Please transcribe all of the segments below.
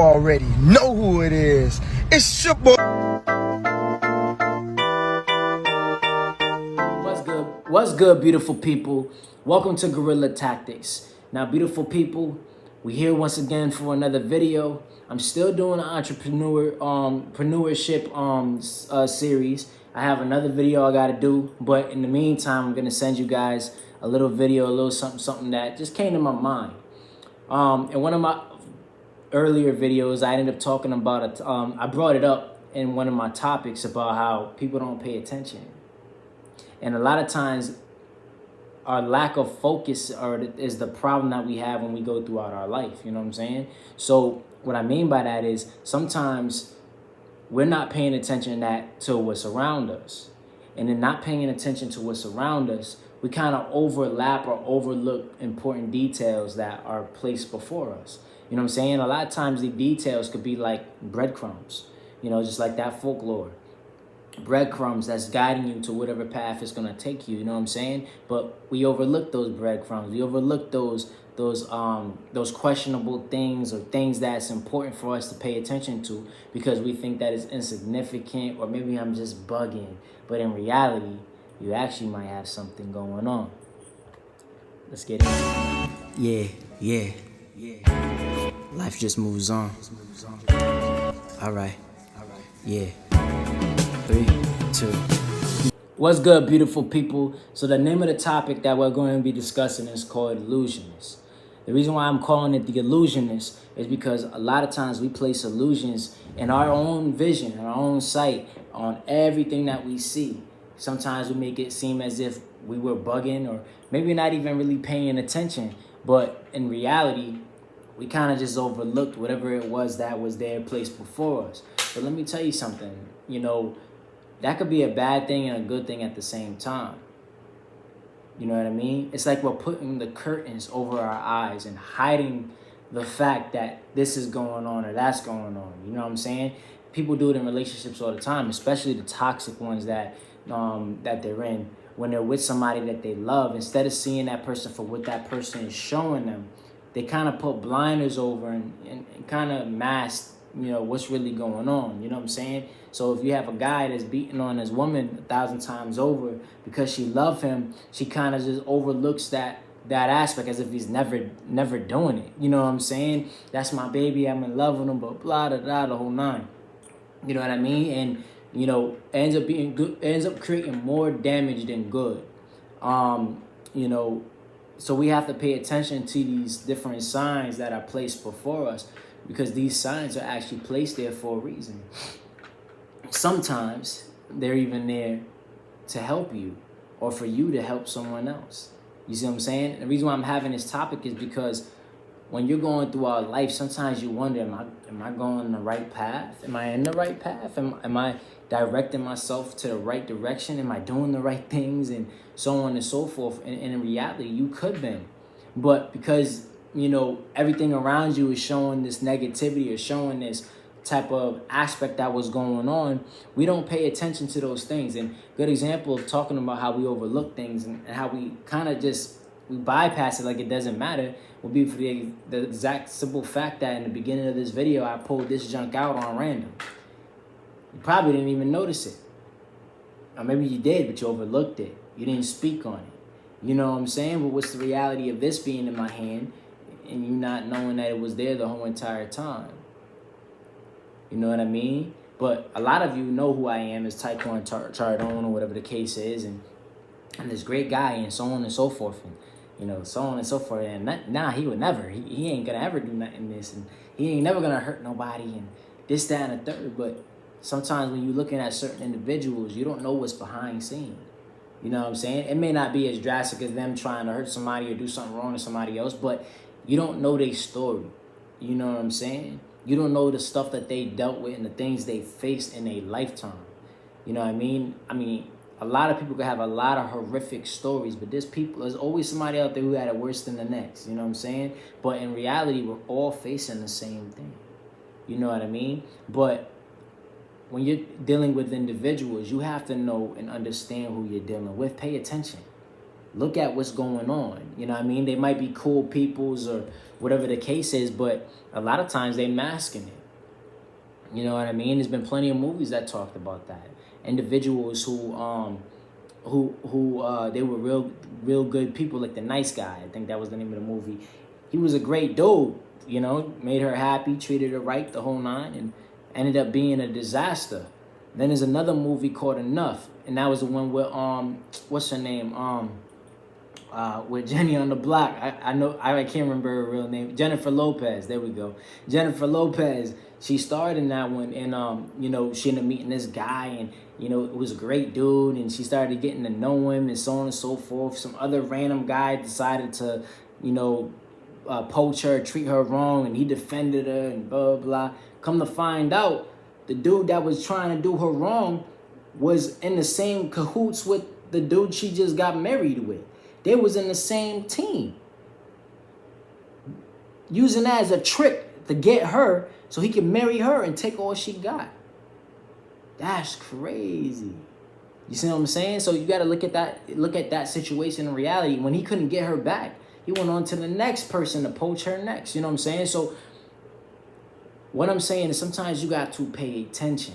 Already know who it is. It's your boy. What's good, beautiful people? Welcome to Guerrilla Tactics. Now, beautiful people, we here once again for another video. I'm still doing an entrepreneurship series. I have another video I gotta do, but in the meantime, I'm gonna send you guys a little video, a little something that just came to my mind. In one of my earlier videos, I ended up talking about it. I brought it up in one of my topics about how people don't pay attention. And a lot of times, our lack of focus is the problem that we have when we go throughout our life. You know what I'm saying? So what I mean by that is sometimes we're not paying attention to what's around us. And in not paying attention to what's around us, we kind of overlap or overlook important details that are placed before us. You know what I'm saying? A lot of times the details could be like breadcrumbs, just like that folklore. Breadcrumbs that's guiding you to whatever path it's gonna take you. You know what I'm saying? But we overlook those breadcrumbs. We overlook those questionable things or things that's important for us to pay attention to because we think that it's insignificant or maybe I'm just bugging. But in reality, you actually might have something going on. Let's get it. Yeah. Life just moves on. All right. Yeah. 3, 2. What's good, beautiful people? So the name of the topic that we're going to be discussing is called Illusionist. The reason why I'm calling it the Illusionist is because a lot of times we place illusions in our own vision, in our own sight, on everything that we see. Sometimes we make it seem as if we were bugging or maybe not even really paying attention. But in reality, we kind of just overlooked whatever it was that was there placed before us. But let me tell you something, that could be a bad thing and a good thing at the same time. You know what I mean? It's like we're putting the curtains over our eyes and hiding the fact that this is going on or that's going on. You know what I'm saying? People do it in relationships all the time, especially the toxic ones that they're in. When they're with somebody that they love, instead of seeing that person for what that person is showing them, they kind of put blinders over and kind of mask, what's really going on. You know what I'm saying? So if you have a guy that's beating on his woman 1,000 times over because she loves him, she kind of just overlooks that aspect as if he's never doing it. You know what I'm saying? That's my baby. I'm in love with him, but blah, the whole nine. You know what I mean? And, ends up being good, ends up creating more damage than good. So we have to pay attention to these different signs that are placed before us because these signs are actually placed there for a reason. Sometimes they're even there to help you or for you to help someone else. You see what I'm saying? The reason why I'm having this topic is because when you're going through our life, sometimes you wonder, am I going the right path? Am I in the right path? Am I directing myself to the right direction? Am I doing the right things? And so on and so forth. And in reality, you could be. But because, everything around you is showing this negativity or showing this type of aspect that was going on, we don't pay attention to those things. And good example of talking about how we overlook things and how we kind of we bypass it like it doesn't matter will be for the exact simple fact that in the beginning of this video, I pulled this junk out on random. You probably didn't even notice it. Or maybe you did, but you overlooked it. You didn't speak on it. You know what I'm saying? But what's the reality of this being in my hand and you not knowing that it was there the whole entire time? You know what I mean? But a lot of you know who I am as Tychee24 or whatever the case is, and this great guy and so on and so forth, and so on and so forth. And he would never. He ain't gonna ever do nothing this, and he ain't never gonna hurt nobody, and this, that, and the third. But sometimes when you're looking at certain individuals, you don't know what's behind scene. You know what I'm saying? It may not be as drastic as them trying to hurt somebody or do something wrong to somebody else, but you don't know their story. You know what I'm saying? You don't know the stuff that they dealt with and the things they faced in a lifetime. You know what I mean? A lot of people can have a lot of horrific stories, but there's always somebody out there who had it worse than the next. You know what I'm saying? But in reality, we're all facing the same thing. You know what I mean? But when you're dealing with individuals, you have to know and understand who you're dealing with. Pay attention. Look at what's going on. You know what I mean? They might be cool peoples or whatever the case is, but a lot of times they masking it. You know what I mean? There's been plenty of movies that talked about that. Individuals who they were real good people, like The Nice Guy. I think that was the name of the movie. He was a great dude, you know, made her happy, treated her right, the whole nine, and ended up being a disaster. Then there's another movie called Enough, and that was the one with what's her name? With Jenny on the Block. I know I can't remember her real name. Jennifer Lopez. There we go. Jennifer Lopez. She starred in that one, and you know, she ended up meeting this guy, and you know, it was a great dude, and she started getting to know him, and so on and so forth. Some other random guy decided to, you know, poach her, treat her wrong, and he defended her, and blah blah blah. Come to find out, the dude that was trying to do her wrong was in the same cahoots with the dude she just got married with. They was in the same team, using that as a trick to get her so he can marry her and take all she got. That's crazy. You see what I'm saying? So you got to look at that situation in reality. When he couldn't get her back, he went on to the next person to poach her next. You know what I'm saying? So what I'm saying is sometimes you got to pay attention,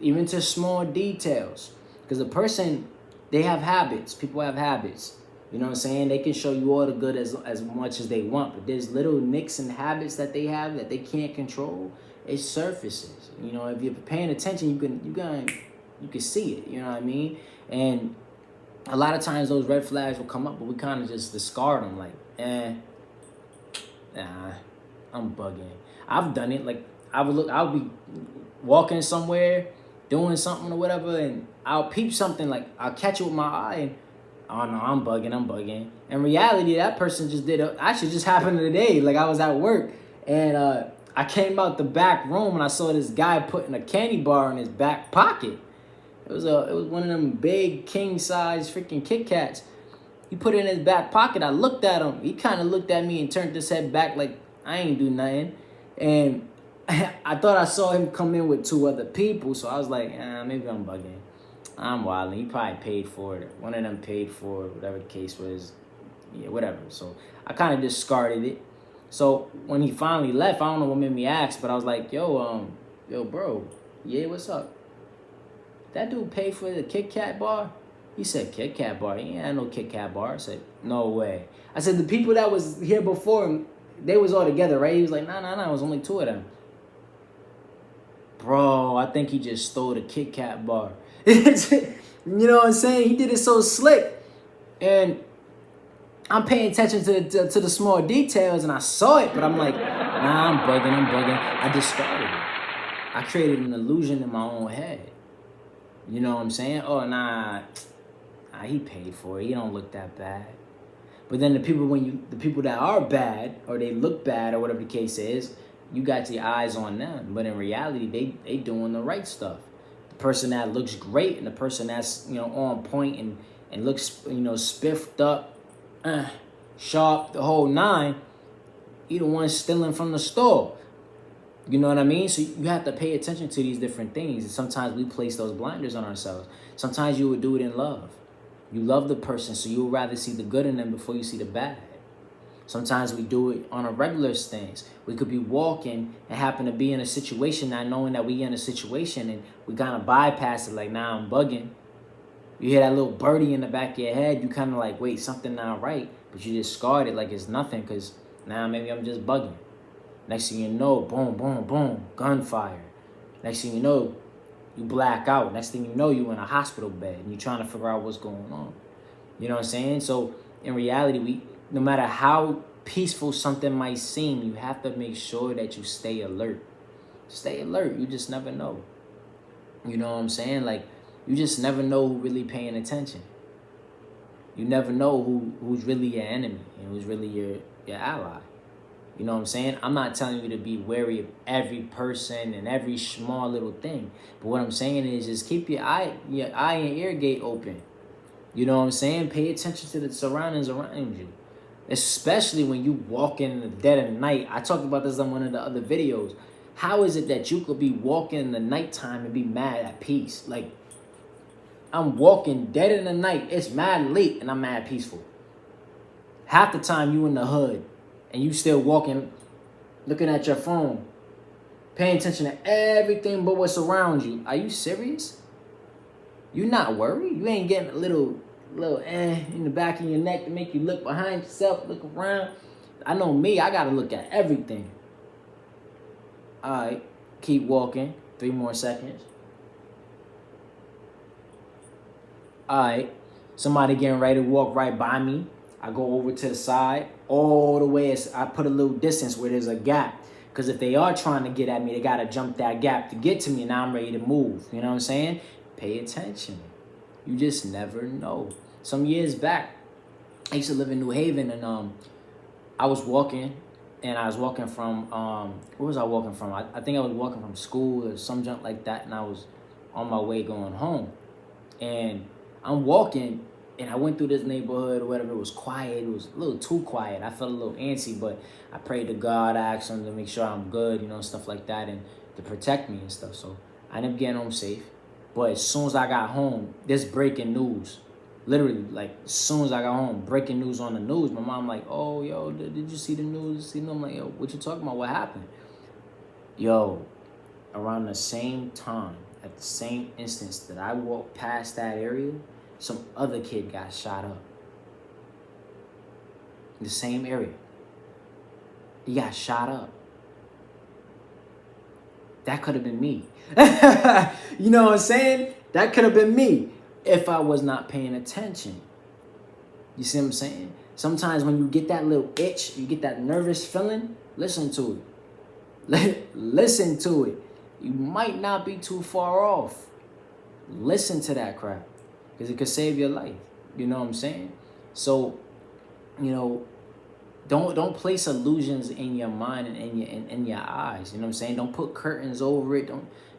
even to small details, because a person, they have habits. People have habits. You know what I'm saying? They can show you all the good as much as they want, but there's little nicks and habits that they have that they can't control. It surfaces. You know, if you're paying attention, you can see it. You know what I mean? And a lot of times those red flags will come up, but we kind of just discard them. Like, nah, I'm bugging. I've done it. Like, I'll be walking somewhere, doing something or whatever, and I'll peep something, like I'll catch it with my eye, and oh no, I'm bugging. In reality, that person just actually just happened today. Like, I was at work, and I came out the back room, and I saw this guy putting a candy bar in his back pocket. It was one of them big king size freaking Kit Kats. He put it in his back pocket. I looked at him. He kind of looked at me and turned his head back like I ain't do nothing. And I thought I saw him come in with two other people, so I was like, maybe I'm bugging. I'm wilding. He probably paid for it. One of them paid for it, whatever the case was. Yeah, whatever. So I kind of discarded it. So when he finally left, I don't know what made me ask, but I was like, yo, bro, yeah, what's up? That dude paid for the Kit Kat bar? He said, Kit Kat bar? He ain't had no Kit Kat bar. I said, no way. I said, the people that was here before him, they was all together, right? He was like, nah, it was only two of them. Bro, I think he just stole the Kit Kat bar. You know what I'm saying? He did it so slick. And I'm paying attention to the small details, and I saw it, but I'm like, nah, I'm bugging. I discarded it. I created an illusion in my own head. You know what I'm saying? Oh, nah, he paid for it. He don't look that bad. But then the people that are bad, or they look bad, or whatever the case is, you got your eyes on them. But in reality, they doing the right stuff. The person that looks great, and the person that's, you know, on point and looks, you know, spiffed up, sharp, the whole nine, you the one stealing from the store. You know what I mean? So you have to pay attention to these different things. And sometimes we place those blinders on ourselves. Sometimes you would do it in love. You love the person, so you would rather see the good in them before you see the bad. Sometimes we do it on a regular stance. We could be walking and happen to be in a situation, not knowing that we in a situation, and we kind of bypass it like, nah, I'm bugging. You hear that little birdie in the back of your head, you kind of like, wait, something not right, but you discard it like it's nothing because, nah, maybe I'm just bugging. Next thing you know, boom, boom, boom, gunfire. Next thing you know, you black out. Next thing you know, you in a hospital bed and you're trying to figure out what's going on. You know what I'm saying? So in reality, no matter how peaceful something might seem, you have to make sure that you stay alert. Stay alert. You just never know. You know what I'm saying? Like, you just never know who's really paying attention. You never know who's really your enemy and who's really your ally. You know what I'm saying? I'm not telling you to be wary of every person and every small little thing. But what I'm saying is just keep your eye and ear gate open. You know what I'm saying? Pay attention to the surroundings around you. Especially when you walk in the dead of night. I talked about this on one of the other videos. How is it that you could be walking in the nighttime and be mad at peace? Like, I'm walking dead in the night. It's mad late and I'm mad peaceful. Half the time you in the hood and you still walking, looking at your phone, paying attention to everything but what surrounds you. Are you serious? You not worried? You ain't getting a little in the back of your neck to make you look behind yourself, look around? I know me, I gotta look at everything. All right, keep walking. 3 more seconds. All right, somebody getting ready to walk right by me. I go over to the side, all the way. I put a little distance where there's a gap. Because if they are trying to get at me, they got to jump that gap to get to me. Now I'm ready to move. You know what I'm saying? Pay attention. You just never know. Some years back, I used to live in New Haven, and I was walking, and I was walking from, where was I walking from? I think I was walking from school or some junk like that, and I was on my way going home. And I'm walking, and I went through this neighborhood or whatever. It was quiet. It was a little too quiet. I felt a little antsy, but I prayed to God. I asked him to make sure I'm good, you know, stuff like that, and to protect me and stuff. So I ended up getting home safe. But as soon as I got home, this breaking news. Literally, like, as soon as I got home, breaking news on the news. My mom like, oh, yo, did you see the news? I'm like, yo, what you talking about? What happened? Yo, around the same time, at the same instance that I walked past that area, some other kid got shot up. In the same area. He got shot up. That could have been me. You know what I'm saying? That could have been me if I was not paying attention. You see what I'm saying? Sometimes when you get that little itch, you get that nervous feeling, listen to it. Listen to it. You might not be too far off. Listen to that crap. Because it could save your life. You know what I'm saying? So, you know, don't place illusions in your mind and in your eyes. You know what I'm saying? Don't put curtains over it.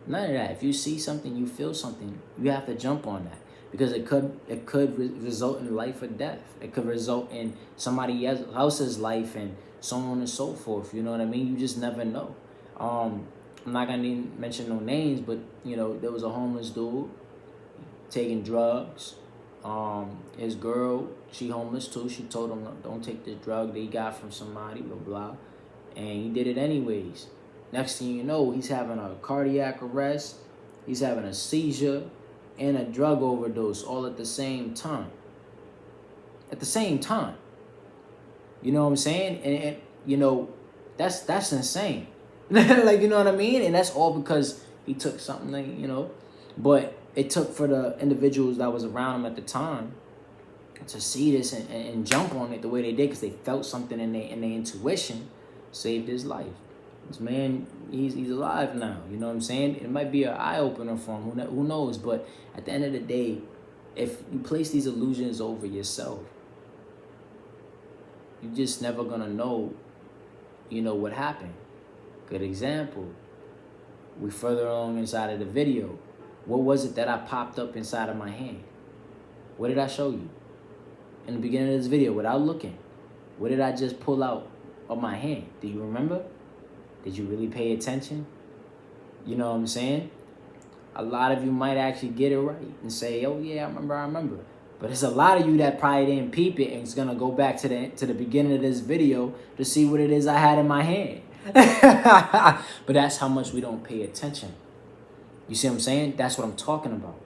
None of that. If you see something, you feel something, you have to jump on that. Because it could result in life or death. It could result in somebody else's life and so on and so forth. You know what I mean? You just never know. I'm not going to mention no names, but, you know, there was a homeless dude taking drugs. His girl, she homeless too. She told him, don't take this drug that he got from somebody, blah, blah. And he did it anyways. Next thing you know, he's having a cardiac arrest. He's having a seizure and a drug overdose all at the same time. At the same time. You know what I'm saying? And you know, that's insane. Like, you know what I mean? And that's all because he took something, like, you know. But it took for the individuals that was around him at the time to see this and jump on it the way they did, because they felt something in their intuition, saved his life. This man, he's alive now. You know what I'm saying? It might be an eye-opener for him. Who knows? But at the end of the day, if you place these illusions over yourself, you're just never going to know, you know, what happened. Good example. We further along inside of the video. What was it that I popped up inside of my hand? What did I show you? In the beginning of this video, without looking, what did I just pull out of my hand? Do you remember? Did you really pay attention? You know what I'm saying? A lot of you might actually get it right and say, oh yeah, I remember. But there's a lot of you that probably didn't peep it and it's gonna go back to the beginning of this video to see what it is I had in my hand. But that's how much we don't pay attention. You see what I'm saying? That's what I'm talking about.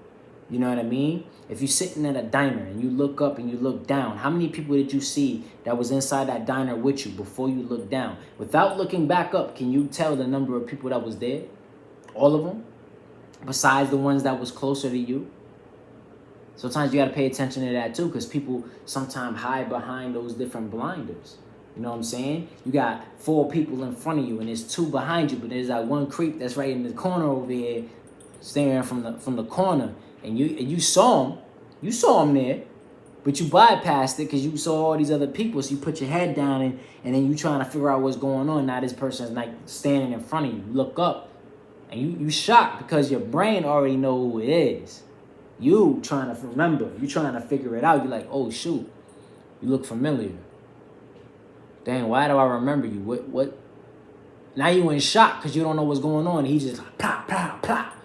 You know what I mean? If you're sitting at a diner and you look up and you look down, how many people did you see that was inside that diner with you before you looked down? Without looking back up, can you tell the number of people that was there? All of them? Besides the ones that was closer to you? Sometimes you got to pay attention to that too, because people sometimes hide behind those different blinders. You know what I'm saying? You got 4 people in front of you and there's 2 behind you, but there's that one creep that's right in the corner over here staring from the corner. And you saw him there, but you bypassed it because you saw all these other people. So you put your head down and then you trying to figure out what's going on. Now this person's like standing in front of you. You look up and you shocked because your brain already know who it is. You trying to remember. You trying to figure it out. You're like, oh shoot, you look familiar. Dang, why do I remember you? What? Now you in shock because you don't know what's going on. He just like, plop, plop, plop.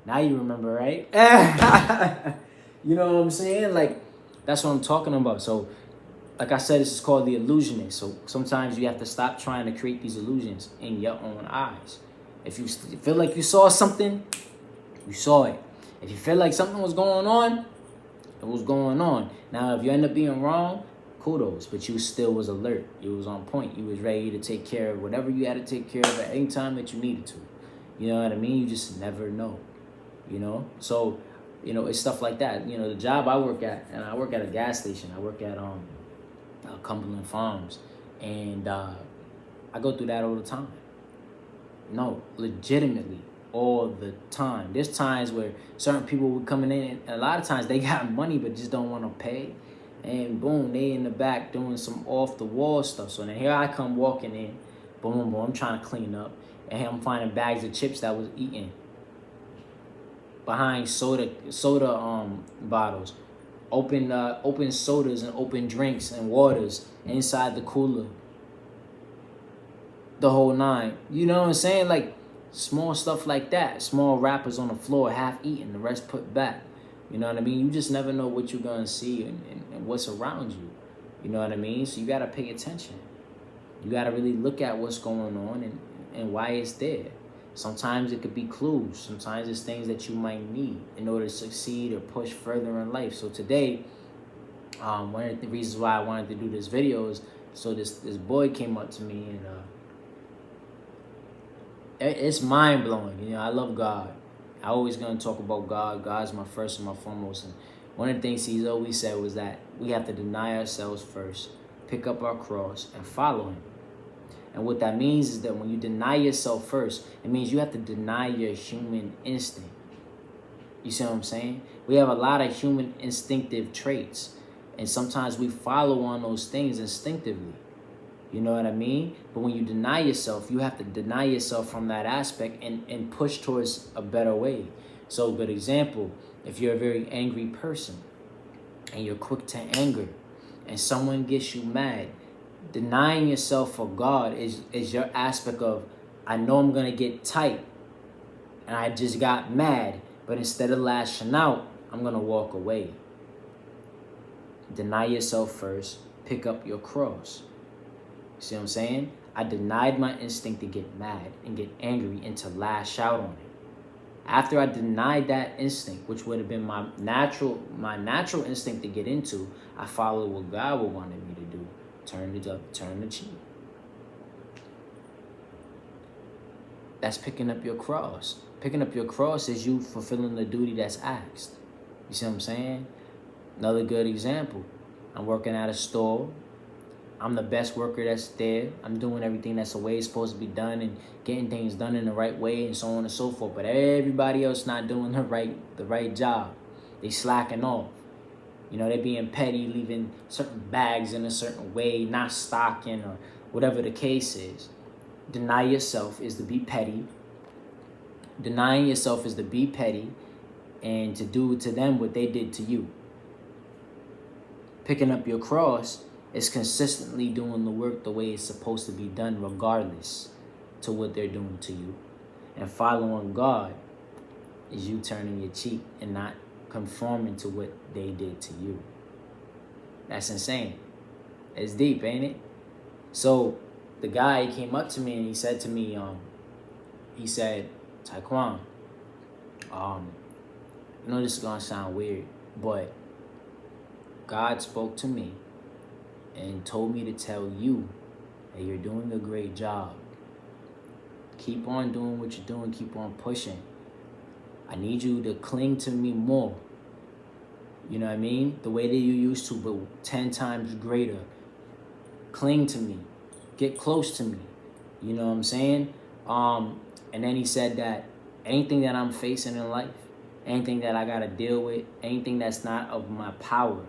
Now Now you remember, right? You know what I'm saying? Like, that's what I'm talking about. So, like I said, this is called the illusionist. So sometimes you have to stop trying to create these illusions in your own eyes. If you feel like you saw something, you saw it. If you feel like something was going on, it was going on. Now, if you end up being wrong, kudos, but you still was alert. You was on point. You was ready to take care of whatever you had to take care of at any time that you needed to. You know what I mean? You just never know, you know? So, you know, it's stuff like that. You know, the job I work at, and I work at a gas station. I work at Cumberland Farms, and I go through that all the time. No, legitimately, all the time. There's times where certain people were coming in, and a lot of times they got money but just don't want to pay, and boom, they in the back doing some off the wall stuff. So then here I come walking in, boom, boom, I'm trying to clean up, and here I'm finding bags of chips that was eaten behind soda bottles. Open sodas and open drinks and waters inside the cooler. The whole nine. You know what I'm saying? Like, small stuff like that. Small wrappers on the floor, half eaten, the rest put back. You know what I mean? You just never know what you're going to see and what's around you. You know what I mean? So you got to pay attention. You got to really look at what's going on and why it's there. Sometimes it could be clues. Sometimes it's things that you might need in order to succeed or push further in life. So today, one of the reasons why I wanted to do this video is so this boy came up to me, and it's mind blowing. You know, I love God. I always gonna talk about God. God's my first and my foremost. And one of the things he's always said was that we have to deny ourselves first, pick up our cross, and follow him. And what that means is that when you deny yourself first, it means you have to deny your human instinct. You see what I'm saying? We have a lot of human instinctive traits, and sometimes we follow on those things instinctively. You know what I mean? But when you deny yourself, you have to deny yourself from that aspect and push towards a better way. So, good example, if you're a very angry person and you're quick to anger and someone gets you mad, denying yourself for God is your aspect of, I know I'm going to get tight and I just got mad, but instead of lashing out, I'm going to walk away. Deny yourself first, pick up your cross. See what I'm saying? I denied my instinct to get mad and get angry and to lash out on it. After I denied that instinct, which would have been my natural instinct to get into, I followed what God would wanted me to do. Turn the cheek. That's picking up your cross. Picking up your cross is you fulfilling the duty that's asked. You see what I'm saying? Another good example. I'm working at a store. I'm the best worker that's there. I'm doing everything that's the way it's supposed to be done and getting things done in the right way and so on and so forth. But everybody else not doing the right job. They slacking off. You know, they being petty, leaving certain bags in a certain way, not stocking or whatever the case is. Deny yourself is to be petty. Denying yourself is to be petty and to do to them what they did to you. Picking up your cross is consistently doing the work the way it's supposed to be done, regardless to what they're doing to you. And following God is you turning your cheek and not conforming to what they did to you. That's insane. It's deep, ain't it? So the guy came up to me and he said to me, he said, Taekwon, I know this is gonna sound weird, but God spoke to me and told me to tell you that you're doing a great job. Keep on doing what you're doing. Keep on pushing. I need you to cling to me more. You know what I mean? The way that you used to, but 10 times greater. Cling to me. Get close to me. You know what I'm saying? And then he said that anything that I'm facing in life, anything that I got to deal with, anything that's not of my power,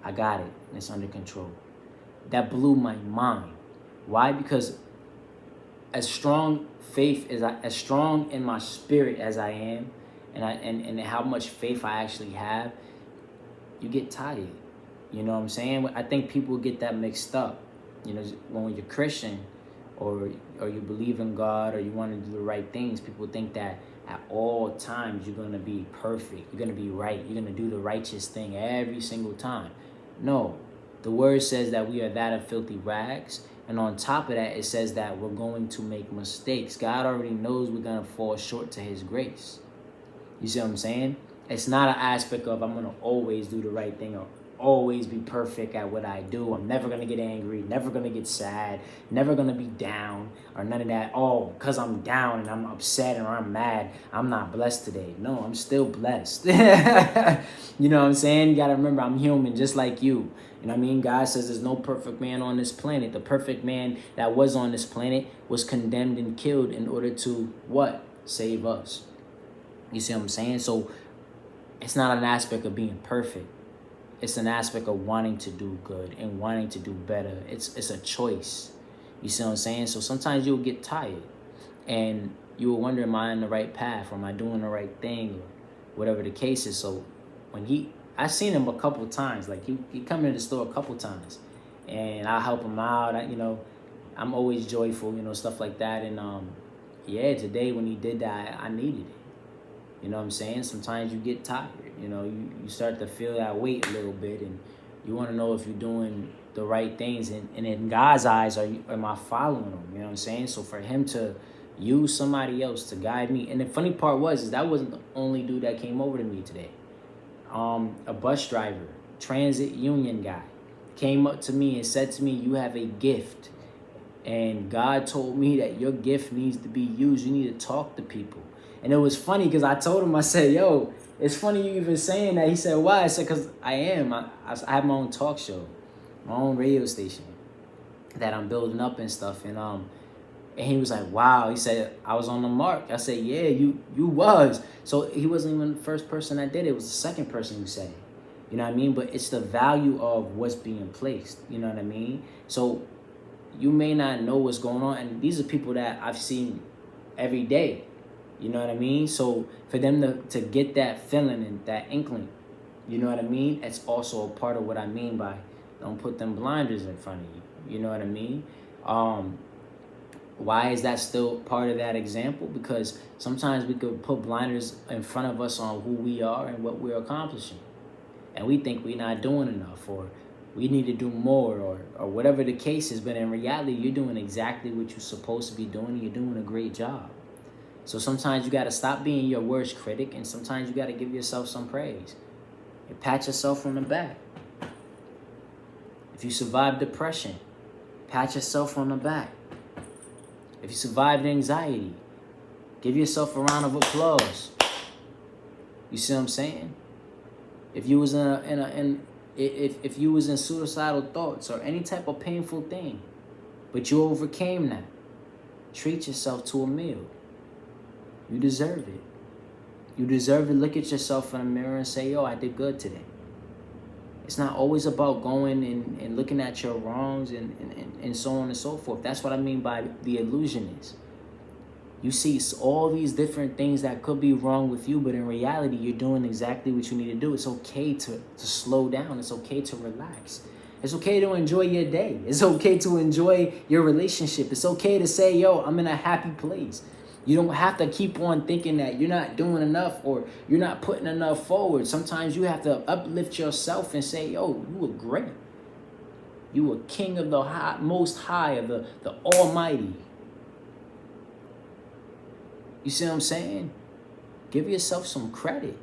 I got it, and it's under control. That blew my mind. Why? Because as strong in my spirit as I am, and how much faith I actually have, you get tired. You know what I'm saying? I think people get that mixed up. You know, when you're Christian, or you believe in God, or you want to do the right things, people think that at all times you're going to be perfect, you're going to be right, you're going to do the righteous thing every single time. No, the word says that we are that of filthy rags, and on top of that, it says that we're going to make mistakes. God already knows we're going to fall short to his grace. You see what I'm saying? It's not an aspect of I'm going to always do the right thing or always be perfect at what I do. I'm never going to get angry, never going to get sad, never going to be down or none of that. Oh, because I'm down and I'm upset or I'm mad, I'm not blessed today. No, I'm still blessed. You know what I'm saying? You got to remember, I'm human just like you. You know what I mean? God says there's no perfect man on this planet. The perfect man that was on this planet was condemned and killed in order to what? Save us. You see what I'm saying? So it's not an aspect of being perfect. It's an aspect of wanting to do good and wanting to do better. It's a choice. You see what I'm saying? So sometimes you'll get tired and you will wonder, am I in the right path? Or am I doing the right thing? Or whatever the case is. So when I seen him a couple of times. Like he come into the store a couple of times and I help him out. I'm always joyful, stuff like that. And yeah, today when he did that, I needed it. You know what I'm saying? Sometimes you get tired. You start to feel that weight a little bit, and you want to know if you're doing the right things. And in God's eyes, am I following him? You know what I'm saying? So for him to use somebody else to guide me, and the funny part is that wasn't the only dude that came over to me today. A bus driver, transit union guy, came up to me and said to me, "You have a gift, and God told me that your gift needs to be used. You need to talk to people." And it was funny because I told him, I said, yo, it's funny you even saying that. He said, why? I said, because I am. I have my own talk show, my own radio station that I'm building up and stuff. And he was like, wow. He said, I was on the mark. I said, yeah, you was. So he wasn't even the first person that did it. It was the second person who said it. You know what I mean? But it's the value of what's being placed. You know what I mean? So you may not know what's going on. And these are people that I've seen every day. You know what I mean? So for them to get that feeling and that inkling, you know what I mean? It's also a part of what I mean by don't put them blinders in front of you. You know what I mean? Why is that still part of that example? Because sometimes we could put blinders in front of us on who we are and what we're accomplishing. And we think we're not doing enough, or we need to do more, or whatever the case is. But in reality, you're doing exactly what you're supposed to be doing, and you're doing a great job. So sometimes you got to stop being your worst critic, and sometimes you got to give yourself some praise. And pat yourself on the back. If you survived depression, pat yourself on the back. If you survived anxiety, give yourself a round of applause. You see what I'm saying? If you was if you was in suicidal thoughts or any type of painful thing, but you overcame that, treat yourself to a meal. You deserve it. You deserve to look at yourself in the mirror and say, yo, I did good today. It's not always about going and looking at your wrongs and so on and so forth. That's what I mean by the illusionist. You see all these different things that could be wrong with you, but in reality, you're doing exactly what you need to do. It's okay to slow down. It's okay to relax. It's okay to enjoy your day. It's okay to enjoy your relationship. It's okay to say, yo, I'm in a happy place. You don't have to keep on thinking that you're not doing enough or you're not putting enough forward. Sometimes you have to uplift yourself and say, yo, you were great. You were king of the high, most high, of the almighty. You see what I'm saying? Give yourself some credit.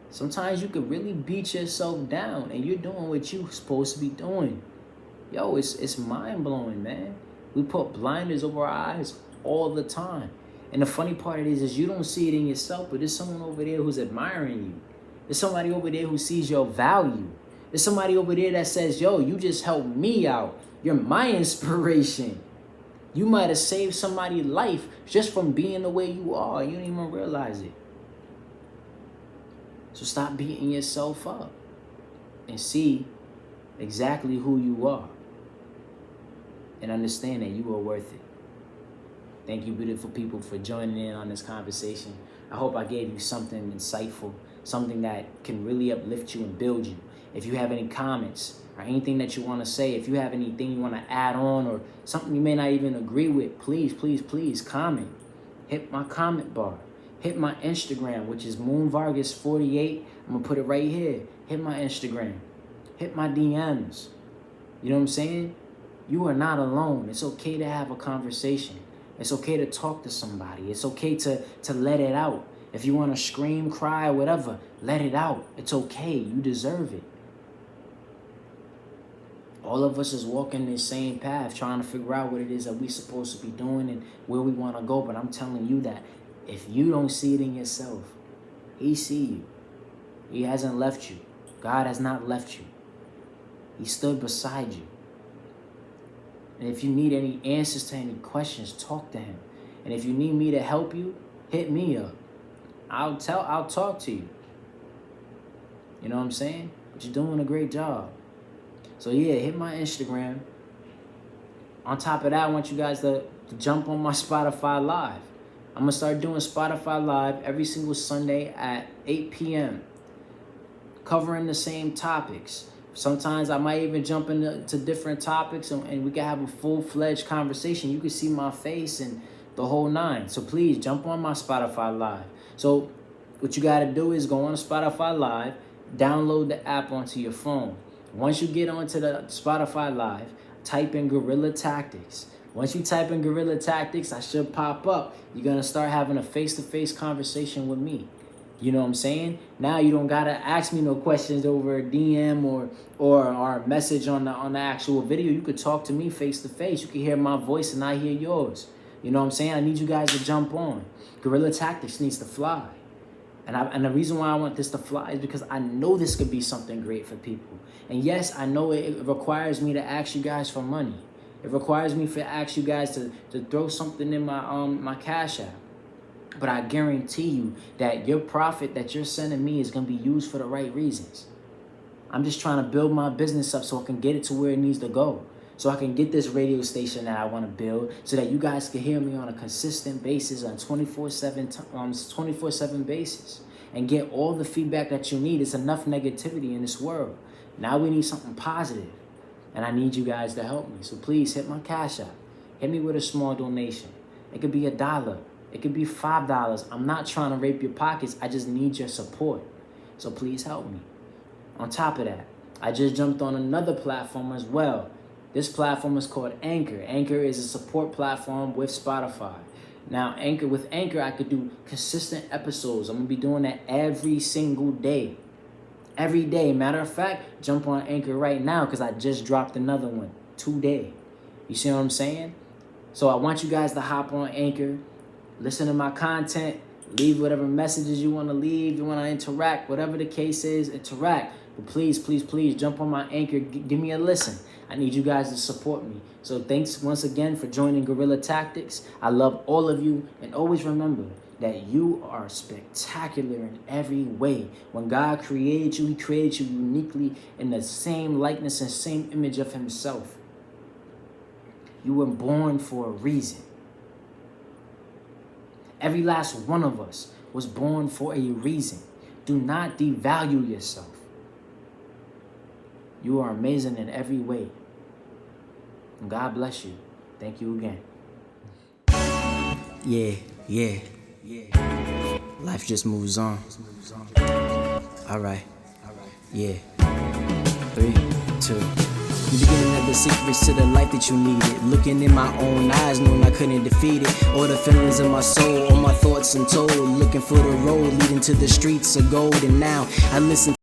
Sometimes you could really beat yourself down and you're doing what you're supposed to be doing. Yo, it's mind-blowing, man. We put blinders over our eyes all the time. And the funny part of it is you don't see it in yourself, but there's someone over there who's admiring you. There's somebody over there who sees your value. There's somebody over there that says, yo, you just helped me out. You're my inspiration. You might have saved somebody's life just from being the way you are. You don't even realize it. So stop beating yourself up and see exactly who you are and understand that you are worth it. Thank you, beautiful people, for joining in on this conversation. I hope I gave you something insightful, something that can really uplift you and build you. If you have any comments or anything that you want to say, if you have anything you want to add on or something you may not even agree with, please comment. Hit my comment bar. Hit my Instagram, which is moonvargas48. I'm going to put it right here. Hit my Instagram. Hit my DMs. You know what I'm saying? You are not alone. It's okay to have a conversation. It's okay to talk to somebody. It's okay to let it out. If you want to scream, cry, whatever, let it out. It's okay. You deserve it. All of us is walking the same path, trying to figure out what it is that we're supposed to be doing and where we want to go. But I'm telling you that if you don't see it in yourself, he see you. He hasn't left you. God has not left you. He stood beside you. And if you need any answers to any questions, talk to him. And if you need me to help you, hit me up. I'll talk to you. You know what I'm saying? But you're doing a great job. So yeah, hit my Instagram. On top of that, I want you guys to jump on my Spotify Live. I'm going to start doing Spotify Live every single Sunday at 8 p.m. covering the same topics. Sometimes I might even jump into different topics and we can have a full-fledged conversation. You can see my face and the whole nine. So please jump on my Spotify Live. So what you got to do is go on Spotify Live, download the app onto your phone. Once you get onto the Spotify Live, type in Guerrilla Tactics. Once you type in Guerrilla Tactics, I should pop up. You're going to start having a face-to-face conversation with me. You know what I'm saying? Now you don't got to ask me no questions over a DM or a message on the actual video. You could talk to me face-to-face. You can hear my voice and I hear yours. You know what I'm saying? I need you guys to jump on. Guerrilla Tactics needs to fly. And the reason why I want this to fly is because I know this could be something great for people. And yes, I know it requires me to ask you guys for money. It requires me to ask you guys to throw something in my Cashapp. But I guarantee you that your profit that you're sending me is going to be used for the right reasons. I'm just trying to build my business up so I can get it to where it needs to go. So I can get this radio station that I want to build so that you guys can hear me on a consistent basis, on 24/7 basis, and get all the feedback that you need. It's enough negativity in this world. Now we need something positive, and I need you guys to help me. So please hit my Cash App. Hit me with a small donation. It could be $1. It could be $5. I'm not trying to rape your pockets. I just need your support. So please help me. On top of that, I just jumped on another platform as well. This platform is called Anchor. Anchor is a support platform with Spotify. Now, with Anchor, I could do consistent episodes. I'm going to be doing that every single day. Every day. Matter of fact, jump on Anchor right now because I just dropped another one today. You see what I'm saying? So I want you guys to hop on Anchor, listen to my content, leave whatever messages you want to leave. You want to interact, whatever the case is, interact. But please, please, please jump on my Anchor. Give me a listen. I need you guys to support me. So thanks once again for joining Guerrilla Tactics. I love all of you. And always remember that you are spectacular in every way. When God created you, he created you uniquely in the same likeness and same image of himself. You were born for a reason. Every last one of us was born for a reason. Do not devalue yourself. You are amazing in every way. And God bless you. Thank you again. Yeah. Life just moves on. All right. Yeah. 3, 2. The beginning of the secrets to the life that you needed. Looking in my own eyes, knowing I couldn't defeat it. All the feelings in my soul, all my thoughts untold. Looking for the road leading to the streets of gold. And now I listen